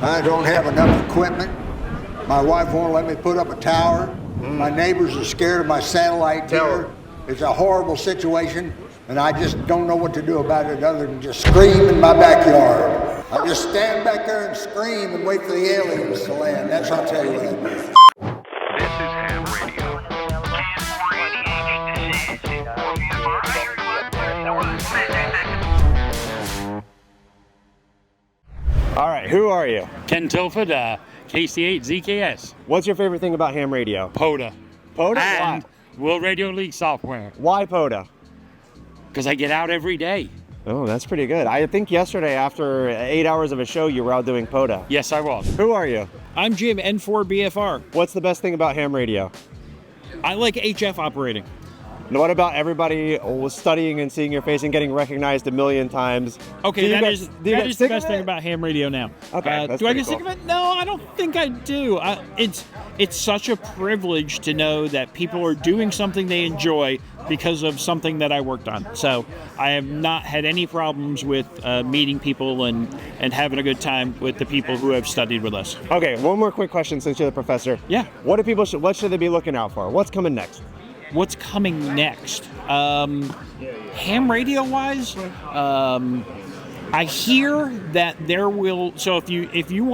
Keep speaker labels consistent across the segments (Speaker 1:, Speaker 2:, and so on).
Speaker 1: I don't have enough equipment. My wife won't let me put up a tower. My neighbors are scared of my satellite tower. It's a horrible situation, and I just don't know what to do about it other than just scream in my backyard. I just stand back there and scream and wait for the aliens to land. That's what I'll tell you what I do.
Speaker 2: This is Ham Radio.
Speaker 3: All right, who are you?
Speaker 4: Ken Tilford, KC8ZKS.
Speaker 3: What's your favorite thing about ham radio?
Speaker 4: POTA.
Speaker 3: POTA?
Speaker 4: And
Speaker 3: Why?
Speaker 4: World Radio League software.
Speaker 3: Why POTA?
Speaker 4: Because I get out every day.
Speaker 3: Oh, that's pretty good. I think yesterday, after 8 hours of a show, you were out doing POTA.
Speaker 4: Yes, I was.
Speaker 3: Who are you?
Speaker 5: I'm Jim, N4BFR.
Speaker 3: What's the best thing about ham radio?
Speaker 5: I like HF operating.
Speaker 3: And what about everybody studying and seeing your face and getting recognized a million times?
Speaker 5: Okay, that is the best thing
Speaker 3: it?
Speaker 5: about ham radio now.
Speaker 3: Okay, that's
Speaker 5: do I
Speaker 3: pretty
Speaker 5: get sick of it? No, I don't think I do. It's such a privilege to know that people are doing something they enjoy because of something that I worked on. So I have not had any problems with meeting people and having a good time with the people who have studied with us.
Speaker 3: Okay, one more quick question since you're the professor.
Speaker 5: Yeah.
Speaker 3: What should they be looking out for? What's coming next?
Speaker 5: What's coming next? Ham radio wise, I hear that there will. So if you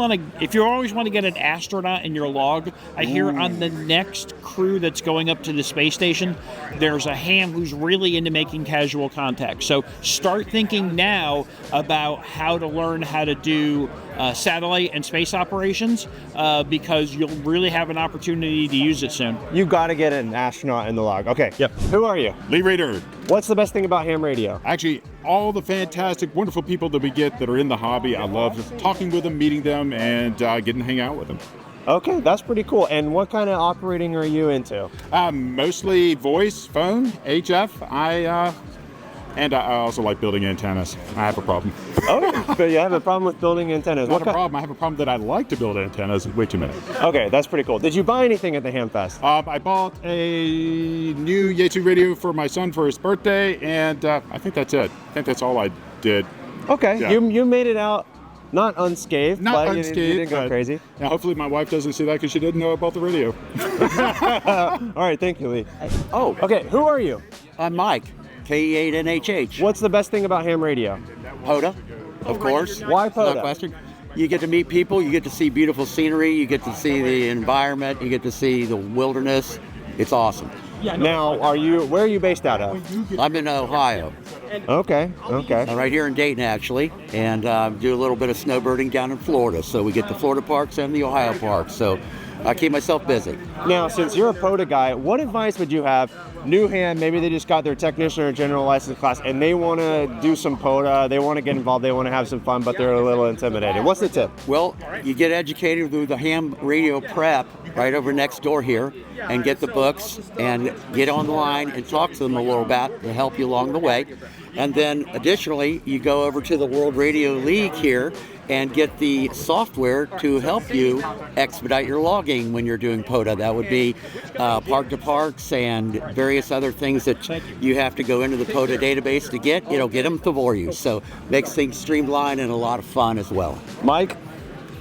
Speaker 5: always want to get an astronaut in your log, I hear on the next crew that's going up to the space station, there's a ham who's really into making casual contact. So start thinking now about how to learn how to do satellite and space operations because you'll really have an opportunity to use it soon.
Speaker 3: You got to get an astronaut in the log. Okay.
Speaker 6: Yep.
Speaker 3: Who are you?
Speaker 6: Lee Rader.
Speaker 3: What's the best thing about ham radio?
Speaker 6: Actually, all the fantastic, wonderful people that we get that are in the hobby. I love just talking with them, meeting them, and getting to hang out with them.
Speaker 3: Okay, that's pretty cool. And what kind of operating are you into?
Speaker 6: Mostly voice, phone, HF. And I also like building antennas. I have a problem.
Speaker 3: Oh, but you have a problem with building antennas.
Speaker 6: Not a problem. I have a problem that I like to build antennas. Wait a minute.
Speaker 3: Okay, that's pretty cool. Did you buy anything at the Ham Fest?
Speaker 6: I bought a new Yaesu radio for my son for his birthday, and I think that's it. I think that's all I did.
Speaker 3: Okay,
Speaker 6: Yeah.
Speaker 3: you made it out not unscathed,
Speaker 6: Not
Speaker 3: but
Speaker 6: unscathed,
Speaker 3: you didn't go
Speaker 6: but-
Speaker 3: crazy.
Speaker 6: Now, hopefully my wife doesn't see that because she didn't know about the radio.
Speaker 3: All right, thank you, Lee.
Speaker 7: Oh,
Speaker 3: Okay, who are you?
Speaker 7: I'm Mike, KE8NHH.
Speaker 3: What's the best thing about ham radio?
Speaker 7: POTA, of course.
Speaker 3: Why POTA?
Speaker 7: No question. You get to meet people, you get to see beautiful scenery, you get to see the environment, you get to see the wilderness. It's awesome.
Speaker 3: Now, where are you based out of?
Speaker 7: I'm in Ohio,
Speaker 3: Okay.
Speaker 7: right here in Dayton actually, and do a little bit of snowbirding down in Florida. So we get the Florida parks and the Ohio parks. So I keep myself busy.
Speaker 3: Now, since you're a POTA guy, what advice would you have? New ham, maybe they just got their technician or general license class and they want to do some POTA, they want to get involved, they want to have some fun, but they're a little intimidated. What's the tip?
Speaker 7: Well, you get educated through the ham radio prep right over next door here and get the books and get online and talk to them a little bit to help you along the way. And then additionally, you go over to the World Radio League here and get the software to help you expedite your logging when you're doing POTA. That would be park to parks and various other things that you have to go into the POTA database to get. It'll get them for you. So makes things streamlined and a lot of fun as well.
Speaker 3: Mike,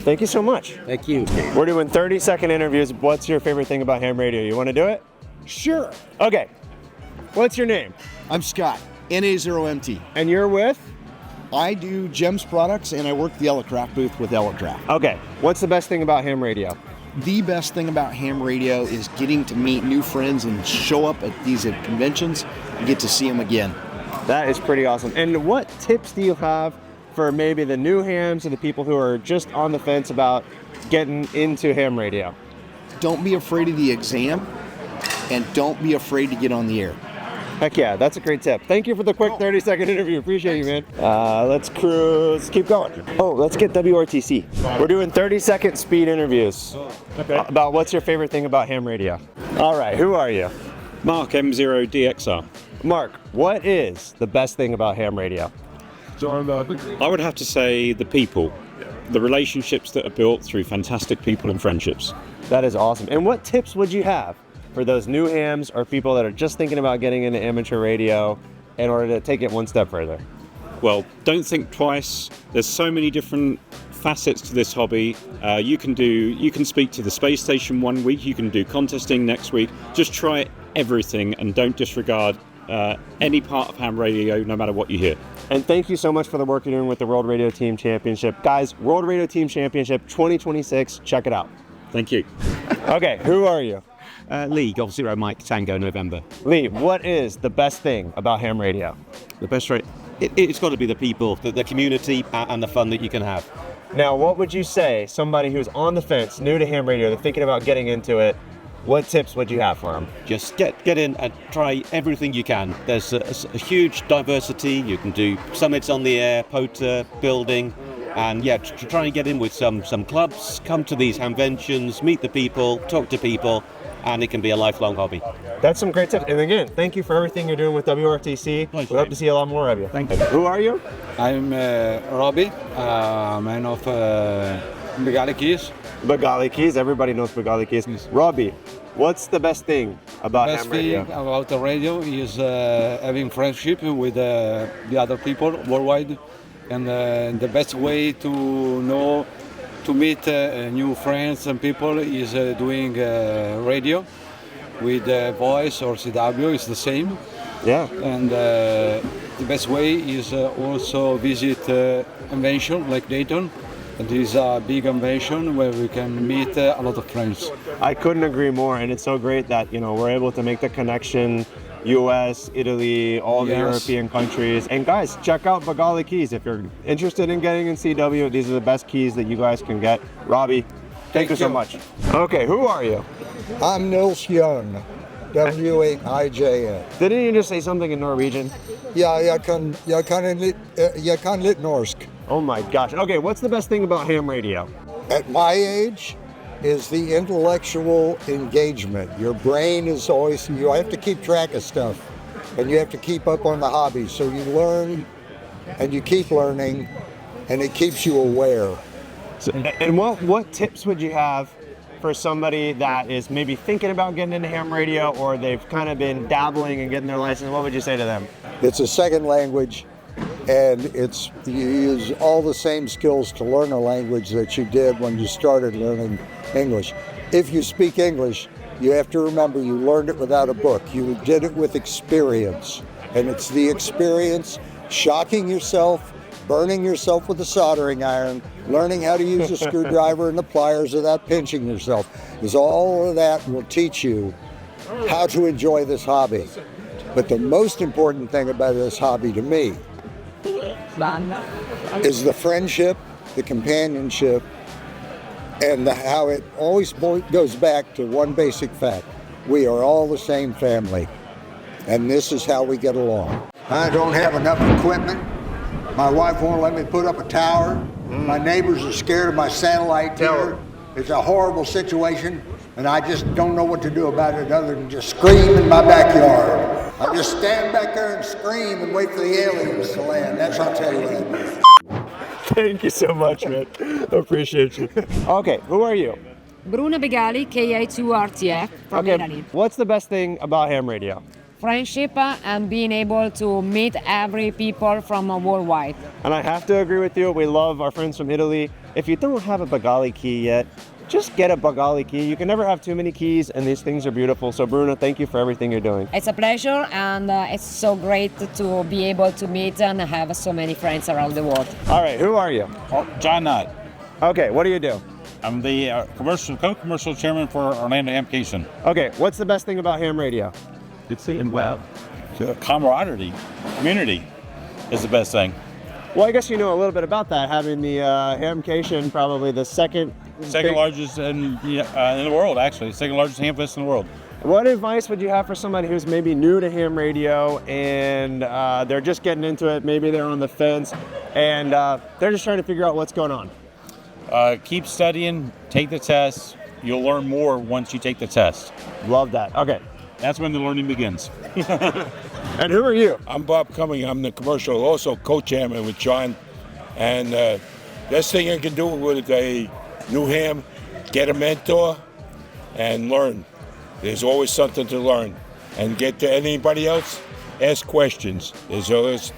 Speaker 3: thank you so much.
Speaker 7: Thank you.
Speaker 3: We're doing 30-second interviews. What's your favorite thing about ham radio? You want to do it?
Speaker 8: Sure.
Speaker 3: Okay. What's your name?
Speaker 8: I'm Scott, NA0MT.
Speaker 3: And you're with?
Speaker 8: I do GEMS products and I work the Elecraft booth with Elecraft.
Speaker 3: Okay. What's the best thing about ham radio?
Speaker 8: The best thing about ham radio is getting to meet new friends and show up at these conventions and get to see them again.
Speaker 3: That is pretty awesome. And what tips do you have for maybe the new hams and the people who are just on the fence about getting into ham radio?
Speaker 8: Don't be afraid of the exam and don't be afraid to get on the air.
Speaker 3: Heck yeah, that's a great tip. Thank you for the quick 30-second interview. Appreciate you, man. Let's keep going. Oh, let's get WRTC. We're doing 30-second speed interviews.
Speaker 6: Okay.
Speaker 3: About what's your favorite thing about ham radio. All right, who are you?
Speaker 9: Mark M0DXR.
Speaker 3: Mark, what is the best thing about ham radio?
Speaker 9: I would have to say the people, the relationships that are built through fantastic people and friendships.
Speaker 3: That is awesome. And what tips would you have for those new hams or people that are just thinking about getting into amateur radio in order to take it one step further?
Speaker 9: Well, don't think twice. There's so many different facets to this hobby. You can speak to the space station one week, you can do contesting next week. Just try everything and don't disregard any part of ham radio, no matter what you hear.
Speaker 3: And thank you so much for the work you're doing with the World Radio Team Championship. Guys, World Radio Team Championship 2026, check it out.
Speaker 9: Thank you.
Speaker 3: Okay, who are you?
Speaker 10: Lee, Golf Zero Mike Tango November.
Speaker 3: Lee, what is the best thing about ham radio?
Speaker 10: The best rate? It's got to be the people, the community, and the fun that you can have.
Speaker 3: Now, what would you say, somebody who's on the fence, new to ham radio, they're thinking about getting into it, what tips would you have for them?
Speaker 10: Just get in and try everything you can. There's a huge diversity. You can do summits on the air, POTA, building, and yeah, try and get in with some clubs, come to these Hamventions, meet the people, talk to people, and it can be a lifelong hobby.
Speaker 3: That's some great tips. And again, thank you for everything you're doing with WRTC. We hope to see a lot more of you.
Speaker 10: Thank you.
Speaker 3: Who are you?
Speaker 11: I'm Robbie, man of Begali Keys.
Speaker 3: Begali Keys, everybody knows Begali Keys. Robbie, what's the best thing about ham radio?
Speaker 11: Best thing about the radio is having friendship with the other people worldwide, and the best way to meet new friends and people is doing radio with voice or CW. It's the same.
Speaker 3: Yeah.
Speaker 11: And the best way is also visit convention like Dayton. It is a big convention where we can meet a lot of friends.
Speaker 3: I couldn't agree more, and it's so great that we're able to make the connection. U.S., Italy, all the European countries. And guys, check out Begali Keys. If you're interested in getting in CW, these are the best keys that you guys can get. Robbie, thank you so much. Okay, who are you?
Speaker 1: I'm Nils Young, W8IJN.
Speaker 3: Didn't you just say something in Norwegian?
Speaker 1: Ja, jag kan lite norsk.
Speaker 3: Oh my gosh. Okay, what's the best thing about ham radio?
Speaker 1: At my age is the intellectual engagement. Your brain is always, you have to keep track of stuff, and you have to keep up on the hobby. So you learn and you keep learning, and it keeps you aware.
Speaker 3: So, and what tips would you have for somebody that is maybe thinking about getting into ham radio, or they've kind of been dabbling and getting their license? What would you say to them?
Speaker 1: It's a second language, and you use all the same skills to learn a language that you did when you started learning English. If you speak English, you have to remember you learned it without a book. You did it with experience, and it's the experience, shocking yourself, burning yourself with a soldering iron, learning how to use a screwdriver and the pliers without pinching yourself, because all of that will teach you how to enjoy this hobby. But the most important thing about this hobby to me is the friendship, the companionship, and how it always goes back to one basic fact. We are all the same family, and this is how we get along. I don't have enough equipment. My wife won't let me put up a tower. My neighbors are scared of my satellite tower. It's a horrible situation, and I just don't know what to do about it other than just scream in my backyard. I just stand back there and scream and wait for the aliens to land. That's how I'll tell you what I do.
Speaker 3: Thank you so much, man. Appreciate you. Okay, who are you?
Speaker 12: Bruna Begali, KA2RTF from Italy.
Speaker 3: What's the best thing about ham radio?
Speaker 12: Friendship and being able to meet every people from worldwide.
Speaker 3: And I have to agree with you. We love our friends from Italy. If you don't have a Begali key yet, just get a Begali key. You can never have too many keys, and these things are beautiful. So Bruna, thank you for everything you're doing.
Speaker 12: It's a pleasure, and it's so great to be able to meet and have so many friends around the world.
Speaker 3: All right, who are you?
Speaker 13: John Knott.
Speaker 3: Okay, what do you do?
Speaker 13: I'm the co-commercial chairman for Orlando Hamvention.
Speaker 3: Okay, what's the best thing about ham radio?
Speaker 13: It's saying well. Camaraderie, community is the best thing.
Speaker 3: Well, I guess you know a little bit about that, having the Hamvention, probably the second
Speaker 13: largest in the world, actually. Second largest ham fest in the world.
Speaker 3: What advice would you have for somebody who's maybe new to ham radio and they're just getting into it, maybe they're on the fence, and they're just trying to figure out what's going on?
Speaker 13: Keep studying, take the test. You'll learn more once you take the test.
Speaker 3: Love that. Okay.
Speaker 13: That's when the learning begins.
Speaker 3: And who are you?
Speaker 14: I'm Bob Cumming. I'm the commercial, also co-chairman with John. And best thing you can do with a new ham, get a mentor and learn. There's always something to learn. And get to anybody else, ask questions. There's always,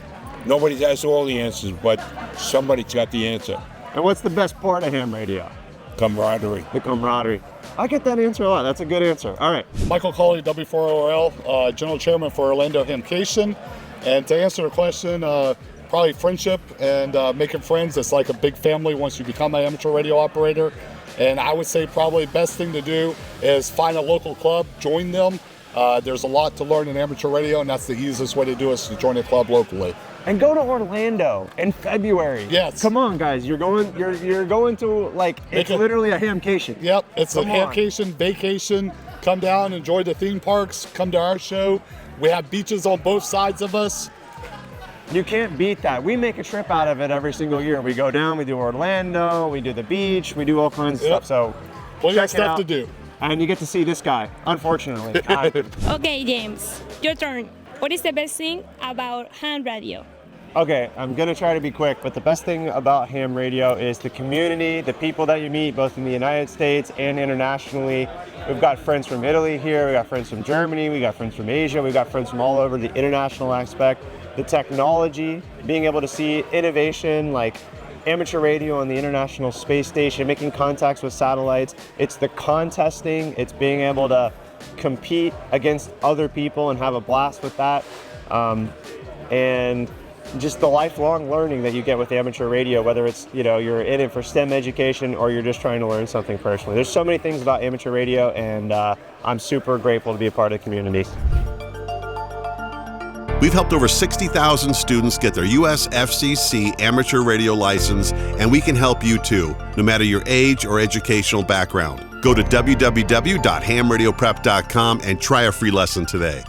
Speaker 14: nobody has all the answers, but somebody's got the answer.
Speaker 3: And what's the best part of ham radio?
Speaker 14: Camaraderie.
Speaker 3: The camaraderie. I get that answer a lot. That's a good answer. All right.
Speaker 15: Michael Colley, W4OL, General Chairman for Orlando Hamcation. And to answer the question, probably friendship and making friends. It's like a big family once you become an amateur radio operator. And I would say probably the best thing to do is find a local club, join them. There's a lot to learn in amateur radio, and that's the easiest way to do it, is to join a club locally.
Speaker 3: And go to Orlando in February.
Speaker 15: Yes.
Speaker 3: Come on, guys. You're going to, like, it's literally a hamcation.
Speaker 15: Yep, it's
Speaker 3: Come
Speaker 15: a hamcation, vacation. Come down, enjoy the theme parks, come to our show. We have beaches on both sides of us.
Speaker 3: You can't beat that. We make a trip out of it every single year. We go down, we do Orlando, we do the beach, we do all kinds of stuff. So
Speaker 15: plenty of
Speaker 3: check it
Speaker 15: stuff
Speaker 3: out.
Speaker 15: to do.
Speaker 3: And you get to see this guy, unfortunately.
Speaker 16: Okay, James, your turn. What is the best thing about ham radio?
Speaker 3: Okay, I'm gonna try to be quick, but the best thing about ham radio is the community, the people that you meet, both in the United States and internationally. We've got friends from Italy here, we got friends from Germany, we got friends from Asia, we got friends from all over. The international aspect, the technology, being able to see innovation like amateur radio on the International Space Station, making contacts with satellites. It's the contesting, it's being able to compete against other people and have a blast with that. And just the lifelong learning that you get with amateur radio, whether it's, you're in it for STEM education or you're just trying to learn something personally. There's so many things about amateur radio, and I'm super grateful to be a part of the community.
Speaker 17: We've helped over 60,000 students get their US FCC amateur radio license, and we can help you too, no matter your age or educational background. Go to www.hamradioprep.com and try a free lesson today.